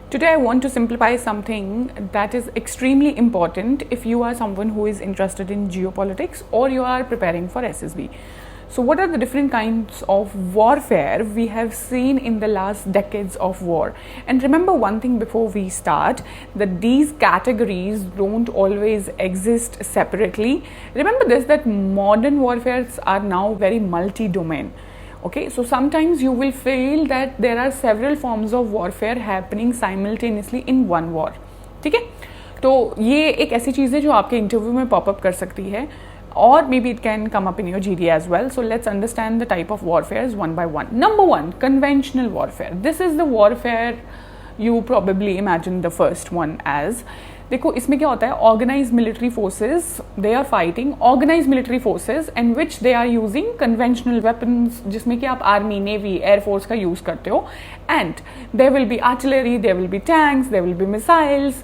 Today, I want to simplify something that is extremely important if you are someone who is interested in geopolitics or you are preparing for SSB. So, what are the different kinds of warfare we have seen in the last decades of war? And remember one thing before we start, that these categories don't always exist separately. Remember this, that modern warfares are now very multi-domain. Okay, so sometimes you will feel that there are several forms of warfare happening simultaneously in one war. ठीक है, तो ये एक ऐसी चीज़ है जो आपके interview में पॉपअप कर सकती है, or maybe it can come up in your GD as well. So let's understand the type of warfares one by one. Number one, conventional warfare. This is the warfare you probably imagine the first one as. देखो इसमें क्या होता है, organise military forces they are fighting organise military forces and which they are using conventional weapons, जिसमें कि आप army, navy, air force का use करते हो. And there will be artillery, there will be tanks, there will be missiles.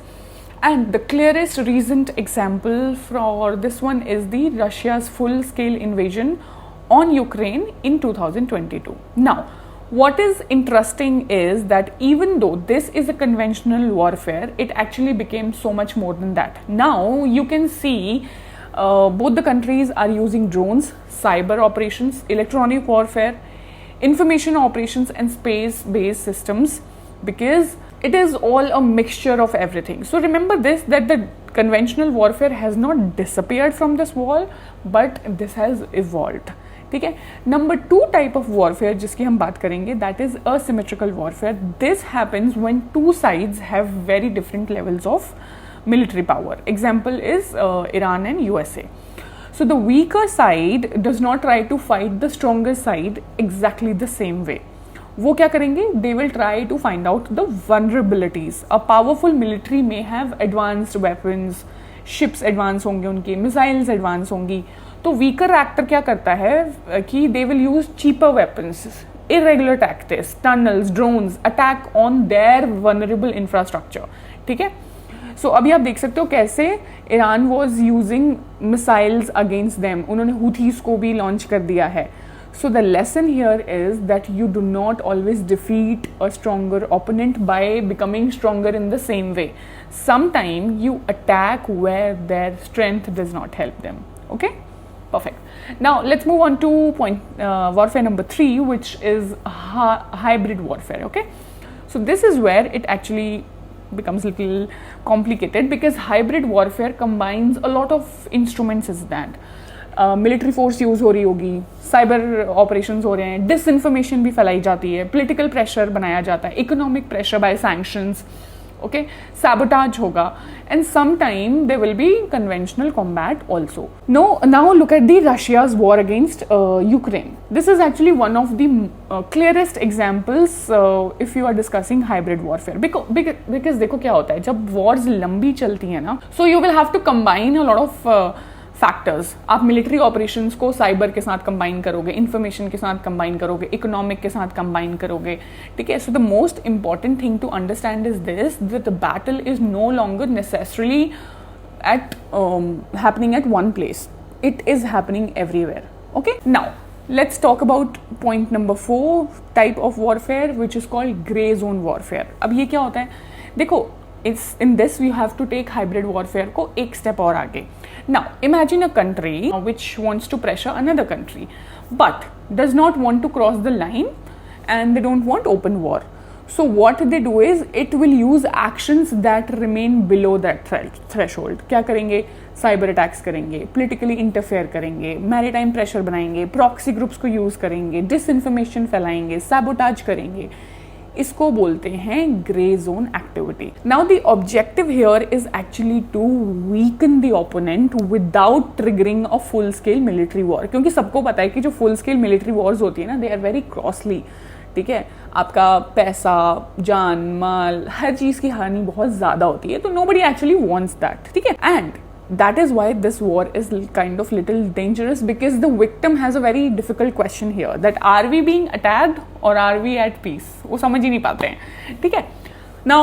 And the clearest recent example for this one is the Russia's full-scale invasion on Ukraine in 2022. Now, what is interesting is that even though this is a conventional warfare, it actually became so much more than that. Now, you can see both the countries are using drones, cyber operations, electronic warfare, information operations, and space-based systems, because it is all a mixture of everything. So remember this, that the conventional warfare has not disappeared from this wall, but this has evolved. ठीक है. Number two type of warfare जिसकी हम बात करेंगे, that is asymmetrical warfare. This happens when two sides have very different levels of military power. Example is Iran and USA. So the weaker side does not try to fight the stronger side exactly the same way. वो क्या करेंगे, they will try to find out the vulnerabilities. A powerful military में have advanced weapons, ships advance होंगे, उनकी missiles advance होंगी. तो weaker actor क्या करता है कि they will use cheaper weapons, irregular tactics, tunnels, drones, attack on their vulnerable infrastructure. ठीक है. सो अभी आप देख सकते हो कैसे Iran was using missiles against them. उन्होंने हुथीज को भी लॉन्च कर दिया है. So the lesson here is that you do not always defeat a stronger opponent by becoming stronger in the same way. Sometimes you attack where their strength does not help them. Okay? Perfect. Now let's move on to warfare number 3, which is hybrid warfare. Okay? So this is where it actually becomes a little complicated, because hybrid warfare combines a lot of instruments as that. Military force use हो रही होगी, cyber operations हो रहे हैं, disinformation भी फैलाई जाती है, पॉलिटिकल प्रेशर बनाया जाता है, economic pressure by sanctions, okay, sabotage होगा, and some time there will be conventional combat also. Now look at the Russia's war against Ukraine. This is actually one of the clearest examples if you are discussing hybrid warfare. Because देखो क्या होता है, जब Wars लंबी चलती है ना, so you will have to combine a lot of factors. आप मिलिट्री ऑपरेशंस को साइबर के साथ कंबाइन करोगे, इंफॉर्मेशन के साथ कंबाइन करोगे, इकोनॉमिक के साथ कंबाइन करोगे. ठीक है. So the most important thing to understand is this, that the battle is no longer necessarily at happening at one place. It is happening everywhere. Okay. Now let's talk about point number 4, type of warfare, which is called gray zone warfare. अब ये क्या होता है, देखो in this we have to take hybrid warfare को एक step और आगे. Now imagine a country which wants to pressure another country but does not want to cross the line and they don't want open war. So what they do is it will use actions that remain below that threshold. क्या करेंगे, cyber attacks करेंगे, politically interfere करेंगे, maritime pressure बनाएंगे, proxy groups को use करेंगे, disinformation फैलाएंगे, sabotage करेंगे. इसको बोलते हैं grey zone activity. Now the objective here is actually to weaken the opponent without triggering a full scale military war. क्योंकि सबको पता है कि जो फुल स्केल मिलिट्री वॉर्स होती है ना, दे आर वेरी कॉस्टली. ठीक है. आपका पैसा, जान माल, हर चीज की हानि बहुत ज्यादा होती है. तो नोबडी एक्चुअली वांट्स दैट. ठीक है. And that is why this war is kind of little dangerous, because the victim has a very difficult question here, that are we being attacked or are we at peace. वो समझ ही नहीं पाते हैं. ठीक है. Now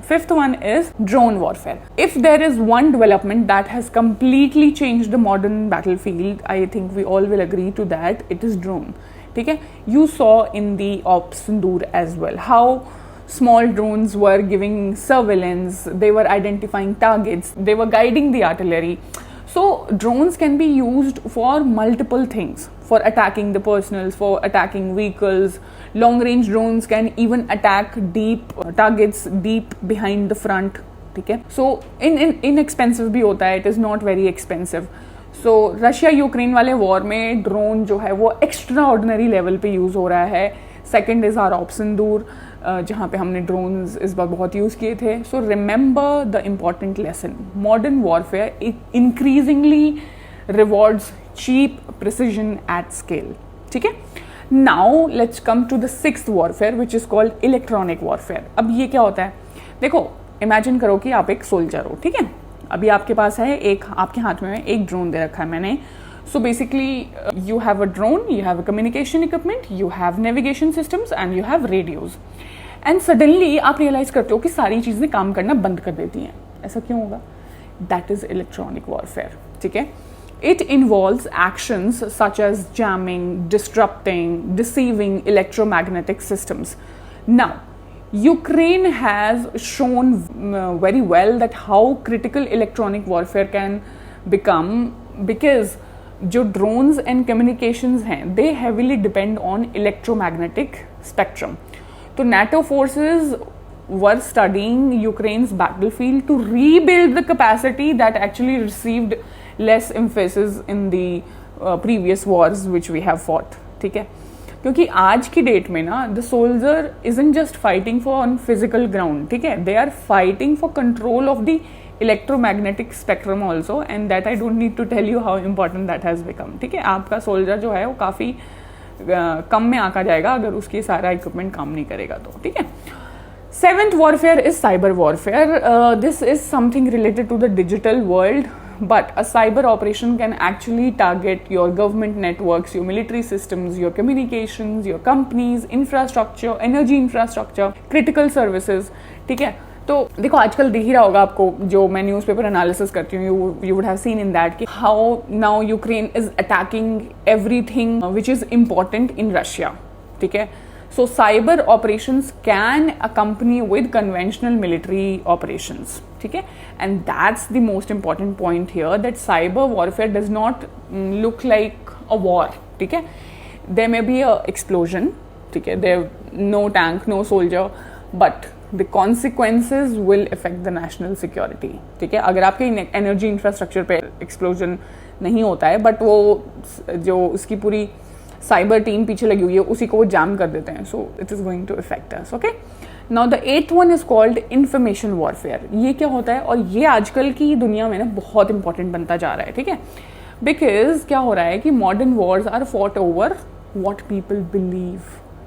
fifth one is drone warfare. If there is one development that has completely changed the modern battlefield, I think we all will agree to that, it is drone. ठीक है. You saw in the Op Sindoor as well how Small drones were giving surveillance, they were identifying targets, they were guiding the artillery. So drones can be used for multiple things, for attacking the personals, for attacking vehicles. Long range drones can even attack deep targets deep behind the front. ठीक है, सो inexpensive भी होता है, it is not very expensive. So Russia Ukraine वाले war में drone जो है वो एक्स्ट्रा ऑर्डिनरी लेवल पे यूज़ हो रहा है. सेकेंड इज़ आर ऑप्सिंदूर, जहाँ पे हमने ड्रोन्स इस बार बहुत यूज़ किए थे. So remember the important lesson, modern warfare increasingly rewards cheap precision at scale. ठीक है, now let's come to the sixth warfare which is called electronic warfare. अब ये क्या होता है, देखो इमेजिन करो कि आप एक सोल्जर हो. ठीक है, अभी आपके पास है एक, आपके हाथ में एक ड्रोन दे रखा है मैंने. So basically you have a drone, you have a communication equipment, you have navigation systems and you have radios. And suddenly आप रियलाइज करते हो कि सारी चीज़ें काम करना बंद कर देती हैं. ऐसा क्यों होगा? That is electronic warfare. ठीक है, it involves actions such as jamming, disrupting, deceiving electromagnetic systems. Now Ukraine has shown very well that how critical electronic warfare can become, because जो drones and communications हैं they heavily depend on electromagnetic spectrum. तो NATO forces were studying Ukraine's battlefield to rebuild the capacity that actually received less emphasis in the previous wars which we have fought. ठीक है, क्योंकि आज की date में ना the soldier isn't just fighting for on physical ground. ठीक है, they are fighting for control of the electromagnetic spectrum also, and that I don't need to tell you how important that has become. ठीक है, आपका soldier जो है वो काफ़ी कम में आका जाएगा अगर उसकी सारा इक्विपमेंट काम नहीं करेगा तो. ठीक है, seventh warfare is cyber warfare. This is something related to the digital world. But a cyber operation can actually target your government networks, your military systems, your communications, your companies, infrastructure, energy infrastructure, critical services. ठीक है, तो देखो आजकल दिख ही रहा होगा आपको, जो मैं न्यूज़पेपर एनालिसिस करती हूँ, you would have seen in that कि how now Ukraine is attacking everything which is important in Russia. ठीक है, so cyber operations can accompany with conventional military operations. ठीक है, and that's the most important point here, that cyber warfare does not look like a war. ठीक है, there may be a explosion. ठीक है, there no tank, no soldier, but the consequences will affect the national security. ठीक है, अगर आपके energy infrastructure पे explosion नहीं होता है बट वो जो उसकी पूरी साइबर टीम पीछे लगी हुई है उसी को वो जैम कर देते हैं, so it is going to effect us. Okay, now the eighth one is called information warfare. ये क्या होता है, और ये आजकल की दुनिया में ना बहुत इंपॉर्टेंट बनता जा रहा है. ठीक है, बिकॉज क्या हो रहा है कि modern wars are fought over what people believe.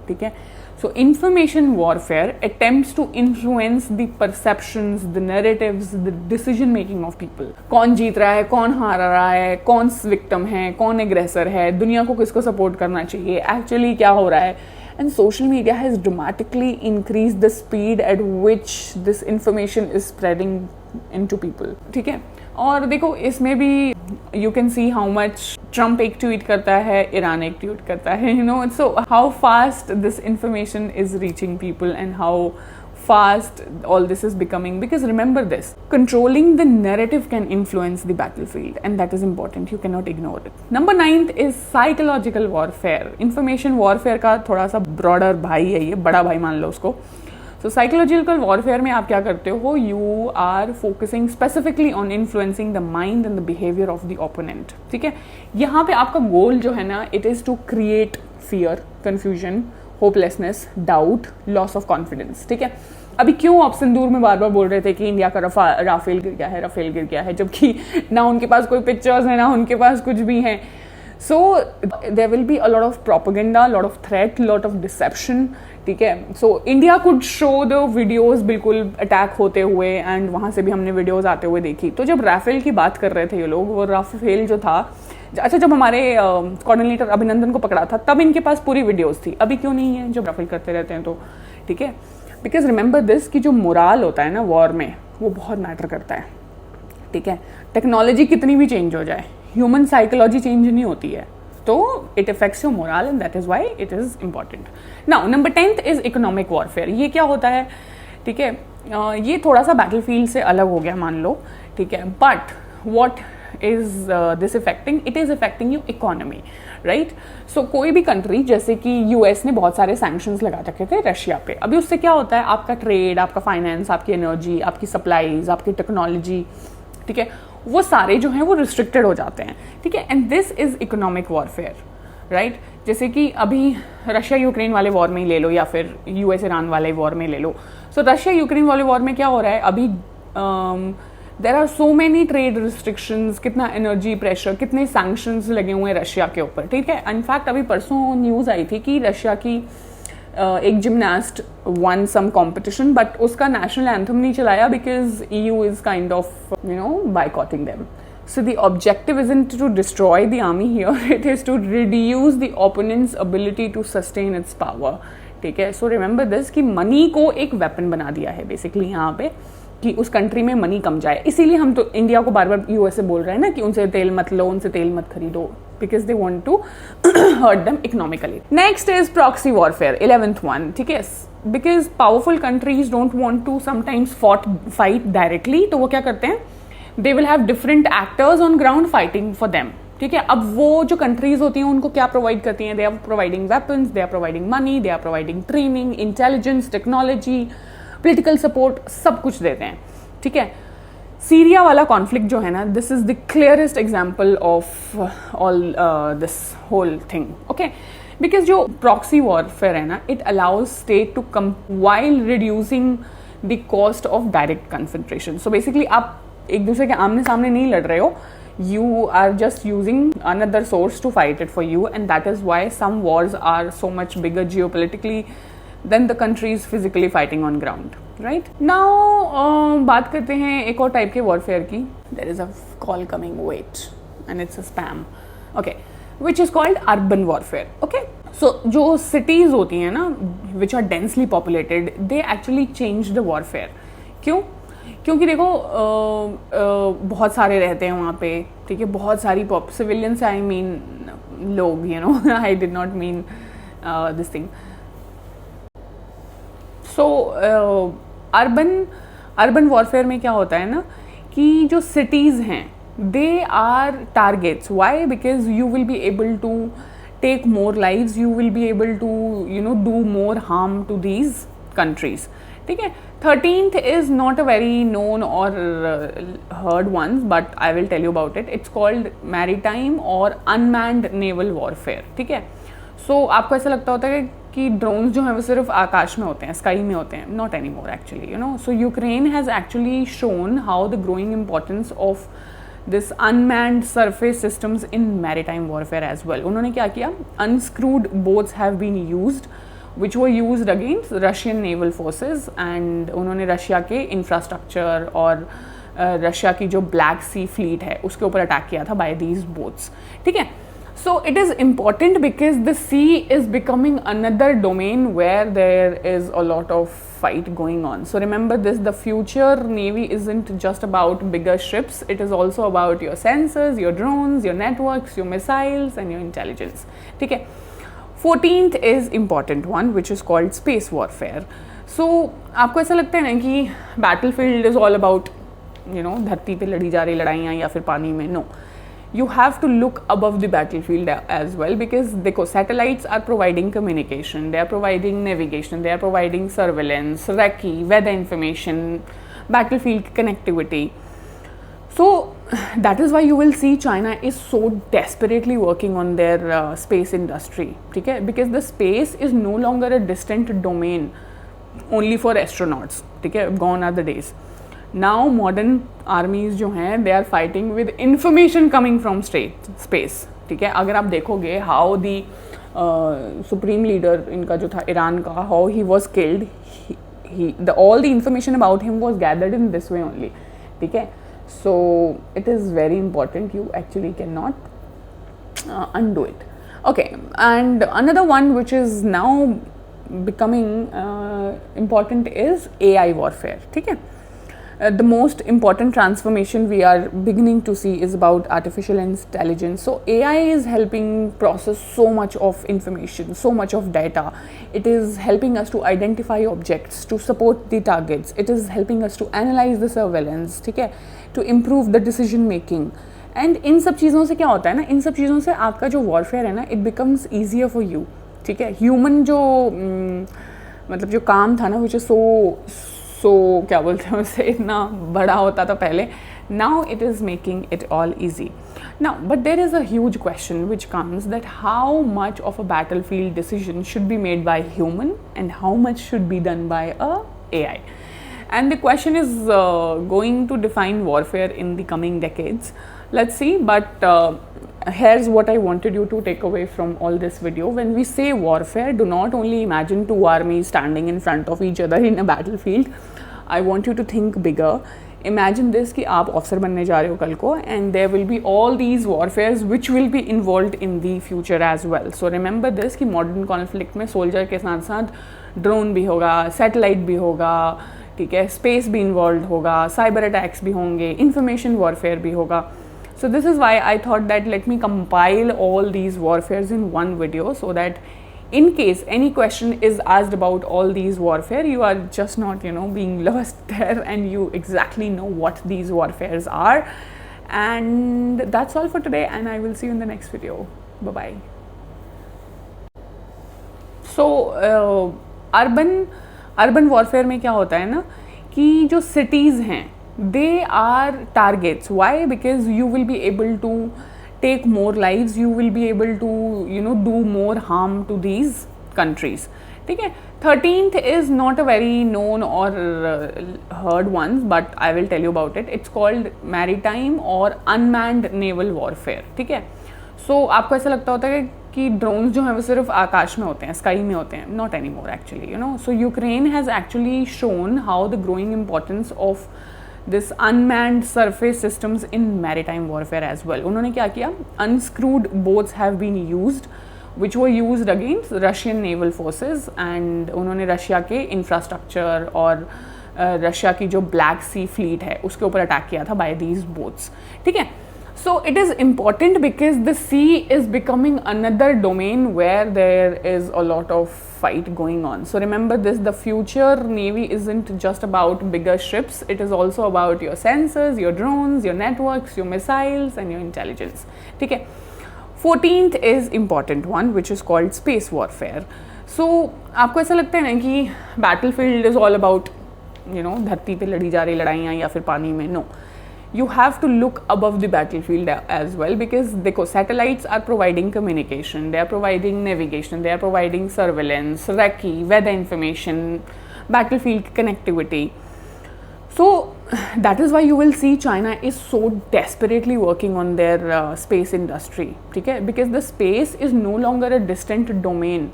ठीक है, so information warfare attempts to influence the perceptions, the narratives, the decision making of people. कौन जीत रहा है, कौन हार रहा है, कौन विक्टिम है, कौन एग्रेसर है, दुनिया को किसको सपोर्ट करना चाहिए, एक्चुअली क्या हो रहा है. And social media has dramatically increased the speed at which this information is spreading into people. ठीक है, और देखो इसमें भी you can see how much Trump एक ट्वीट करता है, ईरान एक ट्वीट करता है, you know, so how fast this information is reaching people and how fast all this is becoming. Because remember this, controlling the narrative can influence the battlefield, and that is important, you cannot ignore it. Number 9 is psychological warfare. Information warfare का थोड़ा सा broader भाई है, ये बड़ा भाई मान लो उसको. So psychological warfare में आप क्या करते हो, you are focusing specifically on influencing the mind and the behavior of the opponent. ठीक है, यहाँ पे आपका गोल जो है ना, it is to create fear, confusion, hopelessness, doubt, loss of confidence. ठीक है, अभी क्यों आप सिंदूर में बार बार बोल रहे थे कि इंडिया का राफेल गिर गया है, राफेल गिर गया है, जबकि ना उनके पास कोई पिक्चर्स है ना उनके पास कुछ भी है. So there will be a lot of propaganda, lot of threat, lot of deception. ठीक है, so India could show the videos बिल्कुल अटैक होते हुए, एंड वहाँ से भी हमने वीडियोस आते हुए देखी. तो जब राफेल की बात कर रहे थे ये लोग, वो राफेल जो था, अच्छा जब हमारे कोऑर्डिनेटर अभिनंदन को पकड़ा था तब इनके पास पूरी वीडियोस थी, अभी क्यों नहीं है जब राफेल करते रहते हैं तो. ठीक है, बिकॉज रिमेंबर दिस कि जो मोराल होता है ना वॉर में, वो बहुत मैटर करता है. ठीक है, टेक्नोलॉजी कितनी भी चेंज हो जाए, ह्यूमन साइकोलॉजी चेंज नहीं होती है. तो it affects your moral and that is why it is important. Now number 10th is economic warfare. ये क्या होता है, ठीक है, ये थोड़ा सा बैटलफील्ड से अलग हो गया मान लो, ठीक है, but what is this affecting, it is affecting your economy, right. So कोई भी कंट्री, जैसे कि यूएस ने बहुत सारे सैंक्शंस लगा रखे थे रशिया पे, अभी उससे क्या होता है, आपका ट्रेड, आपका फाइनेंस, आपकी एनर्जी, आपकी सप्लाईज, आपकी टेक्नोलॉजी, ठीक है, वो सारे जो हैं वो रिस्ट्रिक्टेड हो जाते हैं, ठीक है. And this is economic warfare, right. जैसे कि अभी रशिया यूक्रेन वाले वॉर में ही ले लो या फिर यूएस ईरान वाले वॉर में ले लो. सो रशिया यूक्रेन वाले वॉर में क्या हो रहा है अभी, there are so many trade restrictions, कितना एनर्जी प्रेशर, कितने सैंक्शंस लगे हुए हैं रशिया के ऊपर, ठीक है. इनफैक्ट अभी परसों न्यूज़ आई थी कि रशिया की एक gymnast won some competition, but उसका नेशनल एंथम नहीं चलाया because EU is kind of boycotting them. So the objective isn't to destroy the army here, it is to reduce the opponent's ability to sustain its power, ठीक है. So remember this कि money को एक weapon बना दिया है basically यहाँ पे, कि उस कंट्री में मनी कम जाए. इसीलिए हम तो इंडिया को बार बार यूएस से बोल रहे हैं ना कि उनसे तेल मत लो, उनसे तेल मत खरीदो, because they want to hurt them economically. Next is proxy warfare, 11th one, ठीक है. Because powerful countries don't want to sometimes fight directly, तो वो क्या करते हैं, they will have different actors on ground fighting for them, ठीक है. अब वो जो कंट्रीज होती हैं उनको क्या प्रोवाइड करती हैं, they are providing weapons, they are providing money, they are providing training, intelligence, technology, political support, सब कुछ देते हैं, ठीक है. सीरिया वाला कॉन्फ्लिक्ट जो है ना, this is the clearest example of all this whole thing, okay. Because जो प्रॉक्सी वॉरफेयर है ना, it allows state to come while reducing the cost of direct confrontation. So basically आप एक दूसरे के आमने सामने नहीं लड़ रहे हो, you are just using another source to fight it for you, and that is why some wars are so much bigger geopolitically than the countries physically fighting on ground, right. Now बात करते हैं एक और type के warfare की. there is a call coming, wait, and it's a spam, okay, which is called urban warfare, okay. so जो cities होती हैं ना, which are densely populated, they actually change the warfare. क्यों? क्योंकि देखो बहुत सारे रहते हैं वहाँ पे, ठीक है, बहुत सारी सिविलियंस, आई मीन लोग, you know, I did not mean this thing. So urban warfare में क्या होता है ना, कि जो सिटीज़ हैं they are targets. Why? Because you will be able to take more lives, you will be able to do more harm to these countries, ठीक है. 13th is not a very known or heard ones, but I will tell you about it. It's called maritime or unmanned naval warfare, ठीक है. So आपको ऐसा लगता होता है कि ड्रोन्स जो हैं वो सिर्फ आकाश में होते हैं, स्काई में होते हैं. Not any more actually, you know. So Ukraine has actually shown how the growing importance of this unmanned surface systems in maritime warfare as well. उन्होंने क्या किया, uncrewed boats have been used which were used against Russian naval forces, and उन्होंने Russia के infrastructure और Russia की जो black Sea fleet है उसके ऊपर अटैक किया था बाय दीज बोट्स, ठीक है. So it is important because the sea is becoming another domain where there is a lot of fight going on. So remember this, the future navy isn't just about bigger ships, it is also about your sensors, your drones, your networks, your missiles and your intelligence, ठीक है. 14th is important one, which is called space warfare. So आपको ऐसा लगता है ना कि battlefield is all about, you know, धरती पे लड़ी जा रही लड़ाइयाँ या फिर पानी में. No, you have to look above the battlefield as well, because देखो satellites are providing communication, they are providing navigation, they are providing surveillance, recce, weather information, battlefield connectivity. So that is why you will see China is so desperately working on their space industry, ठीक है, because the space is no longer a distant domain only for astronauts, ठीक है. Gone are the days. Now modern armies जो हैं they are fighting with information coming from space, ठीक है. अगर आप देखोगे how the supreme leader इनका जो था ईरान का, how he was killed, all the information about him was gathered in this way only, ठीक है. So it is very important, you actually cannot undo it, okay. And another one which is now becoming important is AI warfare, ठीक है. the most important transformation we are beginning to see is about artificial intelligence. So AI is helping process so much of information, so much of data. It is helping us to identify objects, to support the targets. It is helping us to analyze the surveillance, ठीक है, to improve the decision making. And in सब चीज़ों से क्या होता है ना, इन सब चीज़ों से आपका जो वॉरफेयर है ना, it becomes easier for you, ठीक है. ह्यूमन जो मतलब जो काम था ना, विच इज़ सो क्या बोलते हैं उसे, इतना बड़ा होता था पहले. Now it is making it all easy. Now but there is a huge question which comes that how much of a battle field decision should be made by human and how much should be done by a AI. And the question is going to define warfare in the coming decades. Let's see, but here's what I wanted you to take away from all this video. When we say warfare, do not only imagine two armies standing in front of each other in a battlefield. I want you to think bigger. Imagine this कि आप officer बनने जा रहे हो कल को, and there will be all these warfares which will be involved in the future as well. So remember this कि modern conflict में soldier के साथ साथ ड्रोन भी होगा, सैटेलाइट भी होगा, ठीक है, स्पेस भी इन्वॉल्व होगा, साइबर अटैक्स भी होंगे, इंफॉर्मेशन वॉरफेयर भी होगा. So this is why I thought that let me compile all these warfares in one video, so that in case any question is asked about all these warfare, you are just not, being lost there, and you exactly know what these warfares are. And that's all for today, and I will see you in the next video. Bye bye. So urban warfare में क्या होता है ना, कि जो cities हैं they are targets. Why? Because you will be able to take more lives, you will be able to do more harm to these countries, ठीक है. 13th is not a very known और heard once, but I will tell you about it. It's called maritime और unmanned naval warfare, ठीक है. सो आपको ऐसा लगता होता है कि ड्रोन्स जो हैं वो सिर्फ आकाश में होते हैं, स्काई में होते हैं. Not any more actually, so Ukraine has actually shown how the growing importance of this unmanned surface systems in maritime warfare as well. उन्होंने क्या किया, uncrewed boats have been used which were used against Russian naval forces, and उन्होंने Russia के infrastructure और Russia की जो black Sea fleet है उसके ऊपर अटैक किया था बाय दीज बोट्स, ठीक है. So it is important because the sea is becoming another domain where there is a lot of fight going on. So remember this, the future navy isn't just about bigger ships, it is also about your sensors, your drones, your networks, your missiles and your intelligence, ठीक है. 14th is important one which is called space warfare. So आपको ऐसा लगता है ना कि battlefield is all about धरती पे लड़ी जा रही लड़ाइयाँ या फिर पानी में. No, you have to look above the battlefield as well, because देखो satellites are providing communication, they are providing navigation, they are providing surveillance, recce, weather information, battlefield connectivity. So that is why you will see China is so desperately working on their space industry, ठीक है, because the space is no longer a distant domain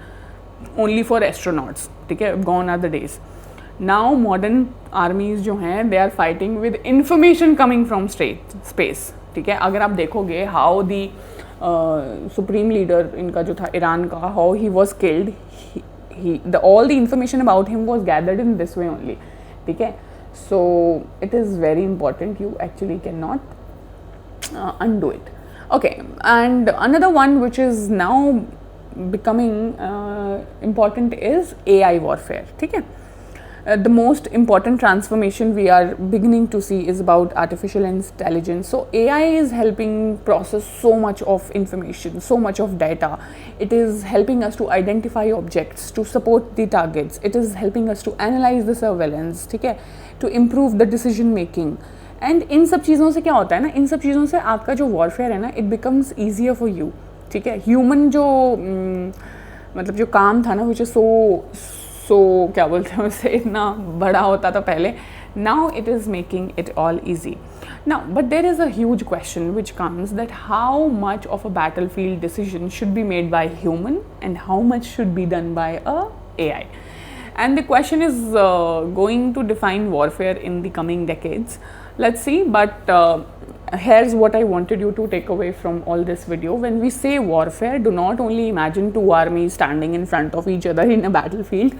only for astronauts, ठीक है. Gone are the days. Now modern armies जो हैं they are fighting with information coming from space, ठीक है. अगर आप देखोगे how the supreme leader इनका जो था ईरान का, how he was killed, all the information about him was gathered in this way only, ठीक है. So it is very important, you actually cannot undo it. Okay, and another one which is now becoming important is AI warfare, ठीक है. The most important transformation we are beginning to see is about artificial intelligence. So AI is helping process so much of information, so much of data. It is helping us to identify objects, to support the targets. It is helping us to analyze the surveillance, ठीक है, to improve the decision making. And इन सब चीज़ों से क्या होता है ना, इन सब चीज़ों से आपका जो वॉरफेयर है ना, it becomes easier for you, ठीक है. ह्यूमन जो मतलब जो काम था ना, विच इज़ सो क्या बोलते हैं उसे, इतना बड़ा होता था पहले. Now it is making it all easy. Now, but there is a huge question which comes that how much of a battlefield decision should be made by human and how much should be done by a AI. And the question is going to define warfare in the coming decades. Let's see, but here's what I wanted you to take away from all this video. When we say warfare, do not only imagine two armies standing in front of each other in a battlefield.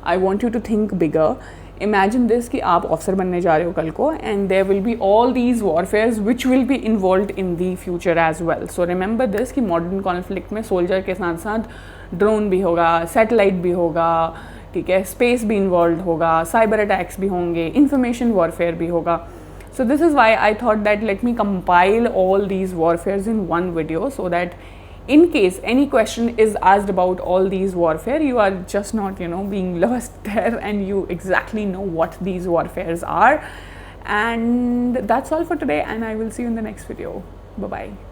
I want you to think bigger. Imagine this कि आप officer बनने जा रहे हो कल को, and there will be all these warfares which will be involve in the future as well. So remember this कि modern conflict में सोल्जर के साथ साथ ड्रोन भी होगा, सैटेलाइट भी होगा, ठीक है, स्पेस भी इन्वॉल्व होगा, साइबर अटैक्स भी होंगे, इंफॉर्मेशन वॉरफेयर भी होगा. So this is why I thought that let me compile all these warfares in one video, so that in case any question is asked about all these warfare, you are just not, being lost there, and you exactly know what these warfares are. And that's all for today, and I will see you in the next video. Bye bye.